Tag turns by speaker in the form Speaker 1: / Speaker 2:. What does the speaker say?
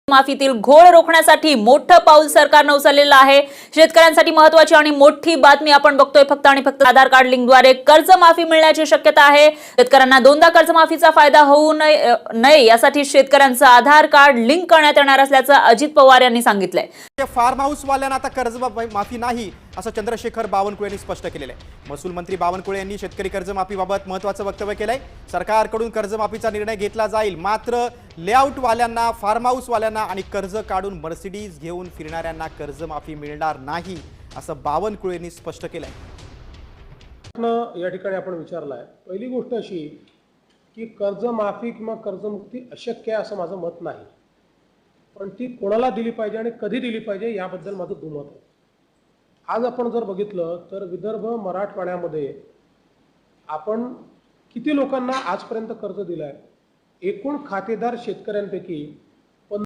Speaker 1: माफीतील घोळ रोखण्यासाठी मोठं पाऊल सरकारने उचललेलं आहे। शेतकऱ्यांसाठी महत्त्वाची आणि मोठी बातमी आपण बघतोय। फक्त आणि फक्त आधार कार्ड लिंकद्वारे कर्जमाफी मिळण्याची शक्यता आहे। शेतकऱ्यांना दोनदा कर्जमाफीचा फायदा होऊ नये यासाठी शेतकऱ्यांचं आधार कार्ड लिंक करण्यात येणार असल्याचं अजित पवार यांनी सांगितलंय।
Speaker 2: फार्म हाऊस वाल्यांना आता कर्जमाफी नाही असं चंद्रशेखर बावनकुळे यांनी स्पष्ट केलेलं आहे। महसूल मंत्री बावनकुळे यांनी शेतकरी कर्जमाफीबाबत महत्त्वाचं वक्तव्य केलंय। सरकारकडून कर्जमाफीचा निर्णय घेतला जाईल, मात्र लेआउट वाल्यांना, फार्म हाऊस वाल्यांना आणि कर्ज काढून मर्सिडीज घेऊन फिरणाऱ्यांना कर्जमाफी मिळणार नाही असं बावनकुळे यांनी स्पष्ट केलंय।
Speaker 3: या ठिकाणी आपण विचारलाय, पहिली गोष्ट अशी की कर्जमाफी किंवा कर्जमुक्ती अशक्य आहे असं माझं मत नाही, पण ती कोणाला दिली पाहिजे आणि कधी दिली पाहिजे याबद्दल माझं दुमत आहे। आज आपण जर बघितलं तर विदर्भ मराठवाड्यामध्ये आपण किती लोकांना आजपर्यंत कर्ज दिलंय? एकूण खातेदार शेतकऱ्यांपैकी